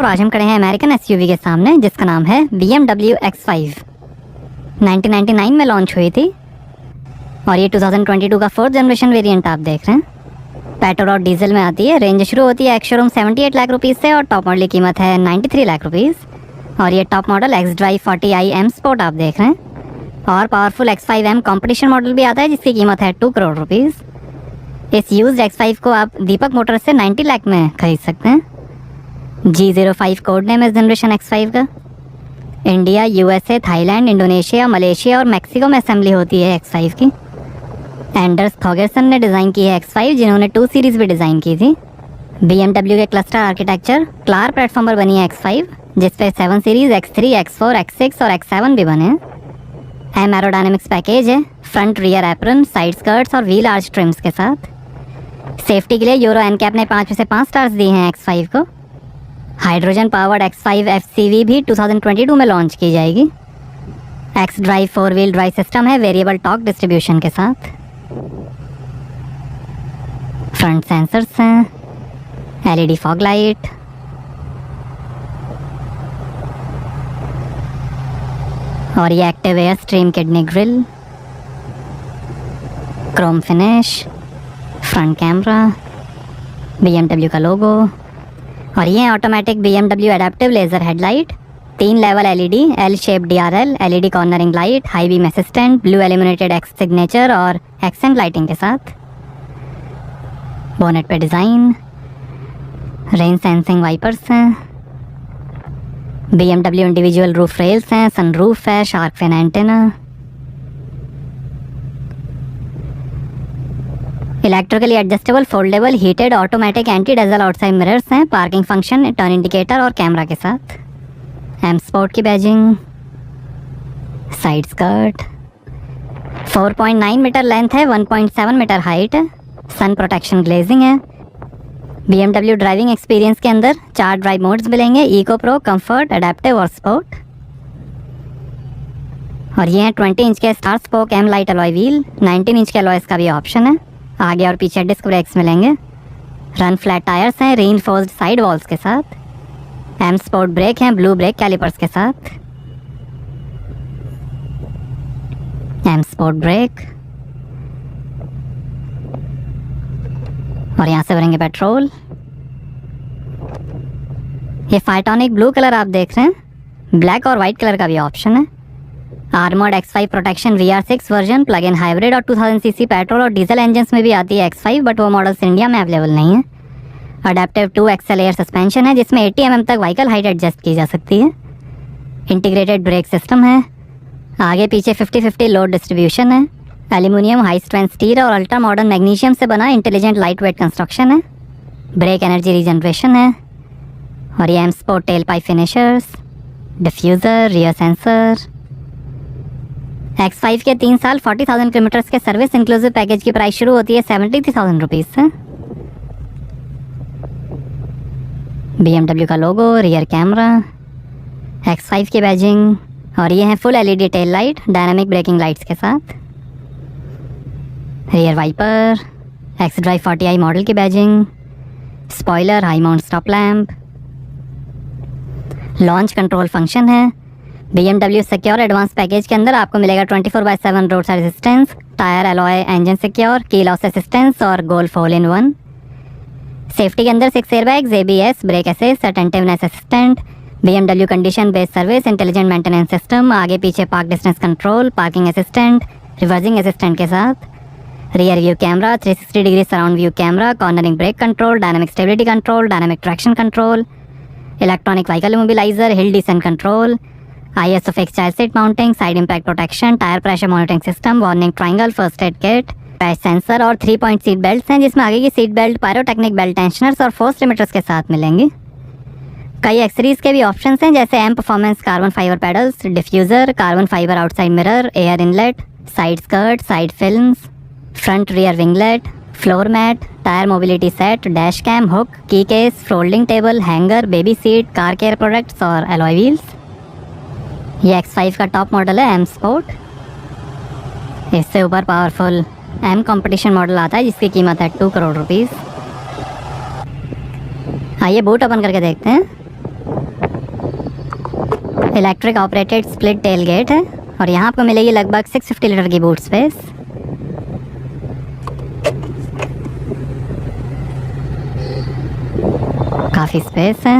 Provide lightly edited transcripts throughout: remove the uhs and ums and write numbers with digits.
और आज हम खड़े हैं अमेरिकन एसयूवी के सामने जिसका नाम है BMW X5। 1999 में लॉन्च हुई थी और ये 2022 का 4th जनरेशन वेरिएंट आप देख रहे हैं। पेट्रोल और डीजल में आती है। रेंज शुरू होती है एक्स शोरूम 78 लाख रुपीज़ से और टॉप मॉडल की कीमत है 93 लाख रुपीज़। और ये top model X-Drive 40i M sport आप देख रहे हैं। और पावरफुल X5M कॉम्पिटिशन मॉडल भी आता है जिसकी कीमत है 2 करोड़ रुपीज़। इस यूज्ड X5 को आप दीपक मोटर्स से 90 लाख में खरीद सकते हैं। G05 कोड नेम इस जनरेशन X5 का। India, USA, Thailand, Indonesia, Malaysia और मैक्सिको में असेंबली होती है X5 की। एंडर्स थॉगरसन ने डिज़ाइन की है X5 जिन्होंने 2 सीरीज़ भी डिज़ाइन की थी। BMW के क्लस्टर आर्किटेक्चर क्लार प्लेटफॉर्म पर बनी है X5 जिसपे 7 सीरीज़ X3, X4, X6 और X7 भी बने हैं। एम एरोडायनेमिक्स पैकेज है, front rear apron, side skirts और व्हील आर्च ट्रिम्स के साथ। सेफ्टी के लिए यूरो एनकैप ने 5 में से 5 स्टार्स दिए हैं X5 को। हाइड्रोजन पावर्ड X5 FCV भी 2022 में लॉन्च की जाएगी। X-Drive 4 व्हील ड्राइव सिस्टम है वेरिएबल टॉर्क डिस्ट्रीब्यूशन के साथ। फ्रंट सेंसर्स हैं, LED फॉग लाइट, और ये active air stream kidney grill, Chrome finish, front camera, BMW का लोगो, और ये automatic BMW adaptive laser headlight, 3 level LED, L shape DRL, LED cornering light, high beam assistant, blue illuminated x signature और accent lighting के साथ। Bonnet पे design, rain sensing wipers हैं, BMW individual roof rails हैं, sunroof है, shark fin antenna, electrically adjustable foldable heated automatic anti dazzle outside mirrors हैं, parking function, turn indicator और camera के साथ। M स्पोर्ट की badging, side skirt, 4.9 metre length है, 1.7 metre height है, sun protection glazing है। BMW ड्राइविंग एक्सपीरियंस के अंदर 4 ड्राइव मोड्स मिलेंगे, इको प्रो, कंफर्ट, अडेप्टिव और स्पोर्ट। और ये हैं 20 इंच के star spoke M light alloy wheel, 19 inch के अलॉयस का भी ऑप्शन है। आगे और पीछे डिस्क ब्रेक्स मिलेंगे। रन फ्लैट टायर्स हैं रीइंफोर्स्ड साइड वॉल्स के साथ। M स्पोर्ट ब्रेक हैं ब्लू ब्रेक कैलिपर्स के साथ। M स्पोर्ट ब्रेक, और यहाँ से भरेंगे पेट्रोल। ये फाइटोनिक ब्लू कलर आप देख रहे हैं, ब्लैक और वाइट कलर का भी ऑप्शन है। Armoured X5 protection VR6 version plug in hybrid और 2000 सीसी पेट्रोल और डीजल इंजन्स में भी आती है X5 बट वो मॉडल्स इंडिया में अवेलेबल नहीं है। अडेप्टिव 2 एक्सल एयर सस्पेंशन है जिसमें 80 mm तक व्हीकल हाइट एडजस्ट की जा सकती है। इंटीग्रेटेड ब्रेक सिस्टम है। आगे पीछे 50-50 लोड डिस्ट्रीब्यूशन है। एल्यूमिनियम हाई स्ट्रेंथ स्टील और अल्ट्रा मॉडर्न मैग्नीशियम से बना इंटेलिजेंट लाइट वेट कंस्ट्रक्शन है। ब्रेक एनर्जी रीजनरेशन है। और ये M sport tell pipe finishers, diffuser, rear sensor. X5 के 3 साल 40,000 किलोमीटर्स के सर्विस इंक्लूसिव पैकेज की प्राइस शुरू होती है 73,000 रुपीज़ से। BMW का लोगो, रियर कैमरा, X5 की बैजिंग, और ये है full LED tail light dynamic braking lights के साथ। Rear wiper, X-Drive 40i model की badging, spoiler, high mount stop lamp, launch control function है। BMW सिक्योर एडवांस पैकेज के अंदर आपको मिलेगा 24/7 road side assistance, tyre alloy, engine secure, key loss assistance और golf hole in one. Safety के अंदर 6 airbags, ABS, brake assist, attentiveness assistant, BMW condition based service, intelligent maintenance system, आगे पीछे park distance control, parking assistant, reversing assistant के साथ। Rear view camera, 360 degree surround view camera, cornering brake control, dynamic stability control, dynamic traction control, electronic vehicle immobiliser, हिल descent control, ISO fix child seat mounting, side impact protection, tyre pressure monitoring system, warning triangle, first aid kit, crash sensor और 3 point seat belt हैं जिसमें आगे की seat belt pyrotechnic belt tensioners और force limiters के साथ मिलेंगी। कई एक्सेसरीज के भी ऑप्शंस हैं जैसे M performance carbon fibre pedals, diffuser, carbon fibre outside mirror, air inlet, side skirt, side films, front rear winglet, floor mat, tyre mobility set, dash cam, hook, key case, folding table, hanger, baby seat, car care products और alloy wheels. ये X5 का top model है M sport. इससे ऊपर powerful M competition model आता है जिसकी कीमत है 2 करोड़ रुपीज़। आइए बूट ओपन करके देखते हैं। Electric operated split tailgate है और यहाँ आपको मिलेगी लगभग 650 लीटर की बूट स्पेस। काफ़ी स्पेस है।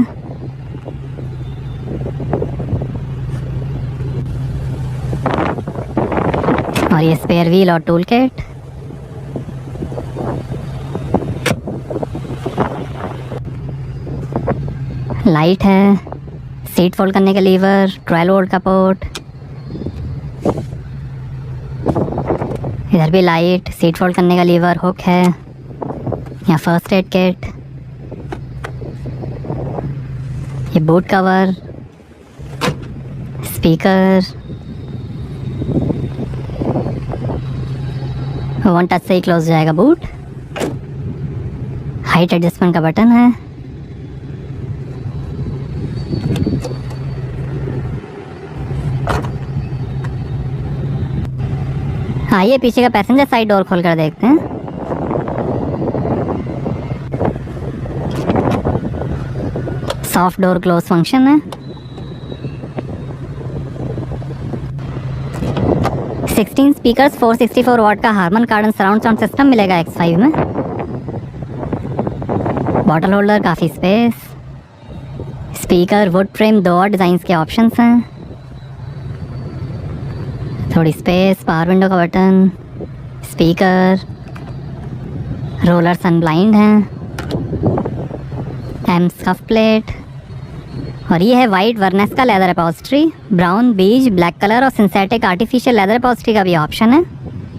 और ये स्पेयर व्हील और टूल किट। लाइट है, सीट फोल्ड करने का लीवर, 12 वोल्ट का पोर्ट, इधर भी लाइट, सीट फोल्ड करने का लीवर, हुक है, यहाँ फर्स्ट एड किट, ये boot cover, speaker, one touch से ही क्लोज हो जाएगा बूट। हाइट एडजस्टमेंट का बटन है। आइए पीछे का पैसेंजर साइड डोर खोल कर देखते हैं। सॉफ्ट डोर क्लोज फंक्शन है। 16 स्पीकर्स, 464 वॉट का हारमन कार्डन सराउंड साउंड सिस्टम मिलेगा X5 में। बॉटल होल्डर, काफ़ी स्पेस, स्पीकर, वुड फ्रेम, 2 और डिज़ाइंस के ऑप्शंस हैं, थोड़ी स्पेस, पावर विंडो का बटन, स्पीकर, रोलर सन ब्लाइंड है, एम स्कफ प्लेट। और ये है वाइट वर्नेस का लेदर अपॉल्स्ट्री, ब्राउन, बीज, ब्लैक कलर और सिंथेटिक आर्टिफिशियल लेदर अपॉल्स्ट्री का भी ऑप्शन है।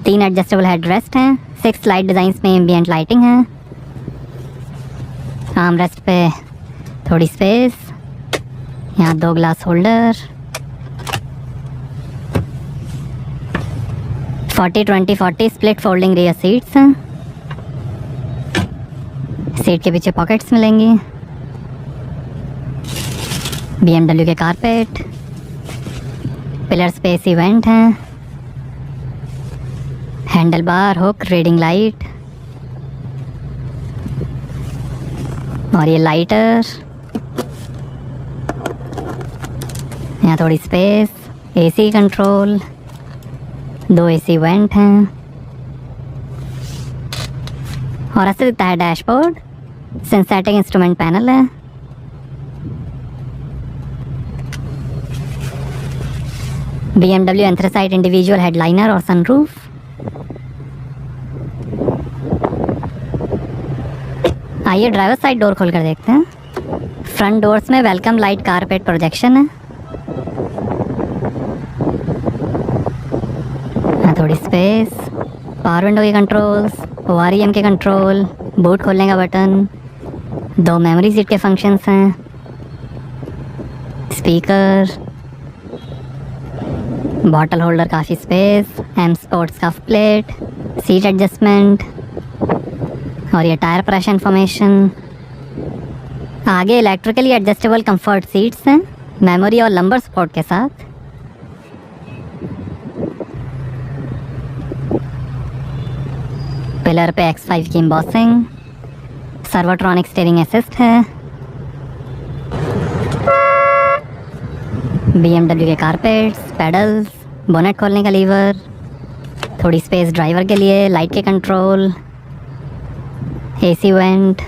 3 एडजस्टेबल हेड रेस्ट हैं, 6 लाइट डिज़ाइंस में एम्बियंट लाइटिंग है। आर्म रेस्ट पे थोड़ी स्पेस, यहाँ 2 glass holder, 40-20-40 split folding rear seats हैं। सीट के पीछे पॉकेट्स मिलेंगी। BMW के कारपेट, पिलर स्पेस इवेंट हैं, handle bar, hook, reading light और ये लाइटर, यहाँ थोड़ी space, AC control, 2 AC went हैं और ऐसे दिखता है डैशबोर्ड। सिंथेटिक इंस्ट्रूमेंट पैनल है। BMW एंथ्रासाइट इंडिविजुअल हेडलाइनर और सनरूफ। आइए ड्राइवर साइड डोर खोल कर देखते हैं। फ्रंट डोर्स में वेलकम लाइट कारपेट प्रोजेक्शन है। थोड़ी स्पेस, पावर विंडो के कंट्रोल्स, OREM के कंट्रोल, बूट खोलने का बटन, 2 मेमोरी सीट के फंक्शंस हैं, स्पीकर, बॉटल होल्डर, काफ़ी स्पेस, एम स्पोर्ट्स कफ प्लेट, सीट एडजस्टमेंट और ये टायर प्रेशर इंफॉर्मेशन। आगे इलेक्ट्रिकली एडजस्टेबल कंफर्ट सीट्स हैं, मेमोरी और लंबर सपोर्ट के साथ। पिलर पे X5 की एम्बॉसिंग, सर्वोट्रॉनिक स्टीयरिंग असिस्ट है, BMW के कारपेट्स, पेडल्स, बोनेट खोलने का लीवर, थोड़ी स्पेस ड्राइवर के लिए, लाइट के कंट्रोल, AC वेंट,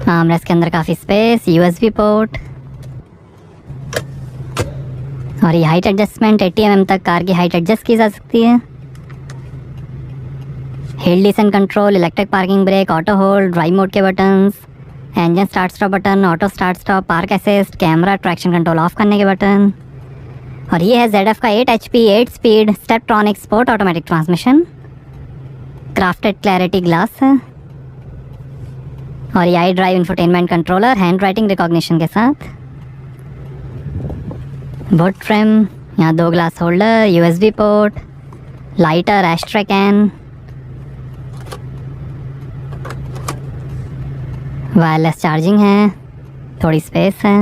आर्मरेस्ट के अंदर काफ़ी स्पेस, USB पोर्ट और ये हाइट एडजस्टमेंट, 80 mm तक कार की हाइट एडजस्ट की जा सकती है। Hill descent control, electric parking brake, auto hold, drive mode के buttons, engine start stop button, auto start stop, park assist, camera, traction control off करने के बटन। और ये है ZF का 8 HP 8 speed Steptronic sport automatic transmission, crafted clarity glass है और ये I drive infotainment controller, hand writing recognition के साथ। वुड फ्रेम, यहाँ 2 glass holder, USB port, lighter, ashtray can, wireless charging है, थोड़ी स्पेस है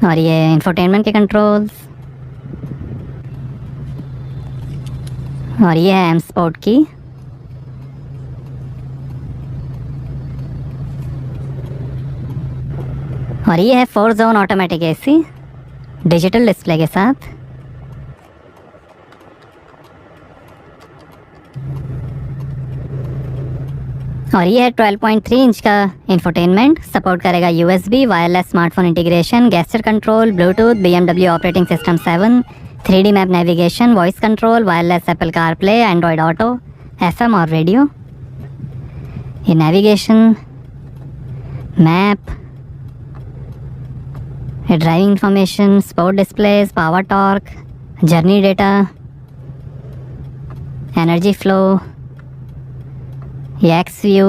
और ये इंफोटेनमेंट के कंट्रोल्स और ये है एम स्पोर्ट की। और ये है 4 zone automatic AC digital display के साथ। और ये है 12.3 इंच का इंफोटेनमेंट, सपोर्ट करेगा USB, wireless smartphone integration, gesture control, Bluetooth, BMW operating system 7, 3D map navigation, voice control, wireless Apple CarPlay, Android auto, FM और रेडियो। ये navigation, map, driving information, sport displays, power torque, journey data, energy flow, x view,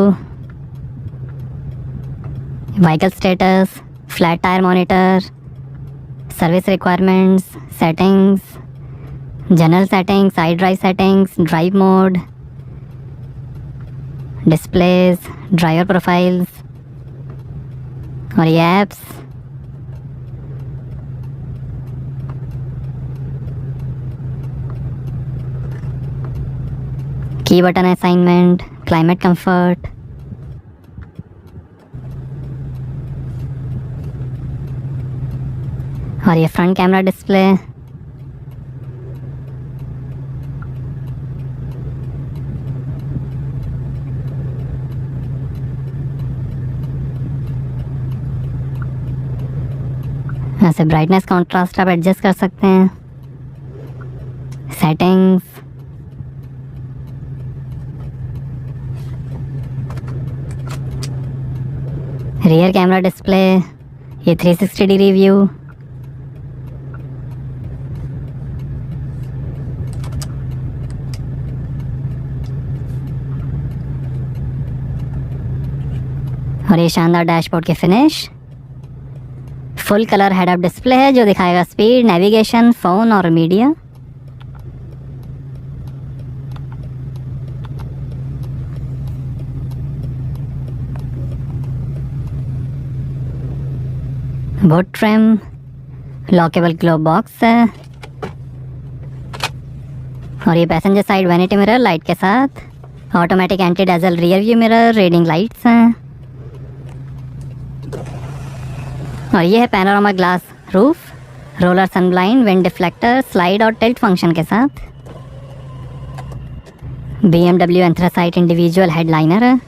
vehicle status, flat tyre monitor, service requirements, settings, general settings, side drive settings, drive mode, displays, driver profiles और ये apps. की button assignment, climate comfort, और ये front camera display. ऐसे brightness contrast आप adjust कर सकते हैं। सेटिंग्स, रियर कैमरा डिस्प्ले, ये 360 डिग्री व्यू, और ये शानदार डैशबोर्ड के finish. Full colour head up display है जो दिखाएगा स्पीड, नेविगेशन, फ़ोन और media. Boat trim, lockable glove box है और ये passenger side vanity mirror light के साथ, automatic anti dazzle rear view mirror, reading lights हैं और ये है panorama glass roof, roller sunblind, wind deflector, slide और टिल्ट फंक्शन के साथ। BMW एंथ्रासाइट इंडिविजुअल हेडलाइनर है।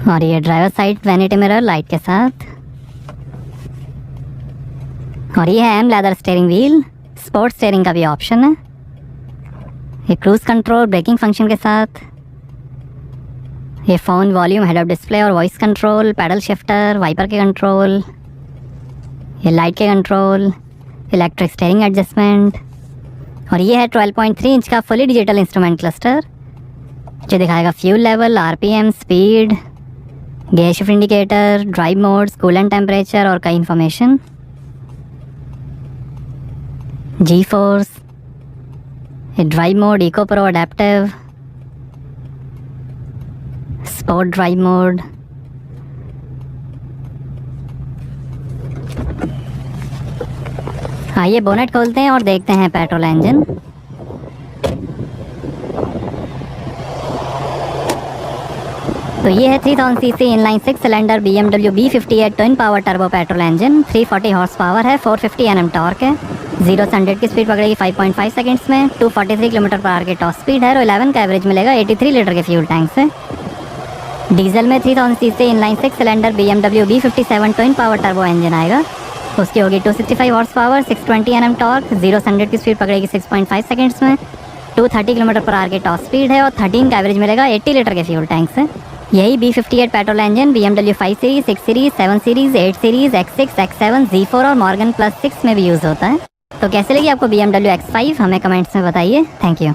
और ये driver side vanity mirror light के साथ। और ये है M leather steering wheel, sport steering का भी ऑप्शन है। ये क्रूज कंट्रोल, ब्रेकिंग फंक्शन के साथ। ये phone volume, head up display और voice control, paddle shifter, wiper के कंट्रोल, ये लाइट के कंट्रोल, इलेक्ट्रिक स्टीयरिंग एडजस्टमेंट। और ये है 12.3 इंच का फुली डिजिटल इंस्ट्रूमेंट क्लस्टर जो दिखाएगा fuel level, RPM, speed, gear shift indicator, drive modes, coolant temperature और कई information. G force, drive mode, eco pro adaptive, sport drive mode. आइए bonnet खोलते हैं और देखते हैं पेट्रोल इंजन। तो ये है 3000 CC inline 6 cylinder BMW B58 twin power turbo petrol engine. 340 horse power है, 450 Nm टॉर्क है। 0 से 100 की स्पीड पकड़ेगी 5.5 सेकंड्स में। 243 km/h की टॉप स्पीड है और 11 का एवरेज मिलेगा 83 लीटर के फ्यूल टैंक से। डीजल में 3000 CC inline 6 cylinder BMW B57 twin power turbo engine आएगा। उसकी होगी 265 हॉर्स पावर, 620 Nm टॉर्क। 0 से 100 की स्पीड पकड़ेगी 6.5 सेकंड्स में। 230 km/h की टॉप स्पीड है और 13 का एवरेज मिलेगा 80 लीटर के फ्यूल टैंक से। यही B58 petrol engine BMW 5 series, 6 series, 7 series, 8 series, X6, X7, Z4 और Morgan Plus 6 में भी यूज़ होता है। तो कैसे लगी आपको BMW X5 हमें कमेंट्स में बताइए। Thank you.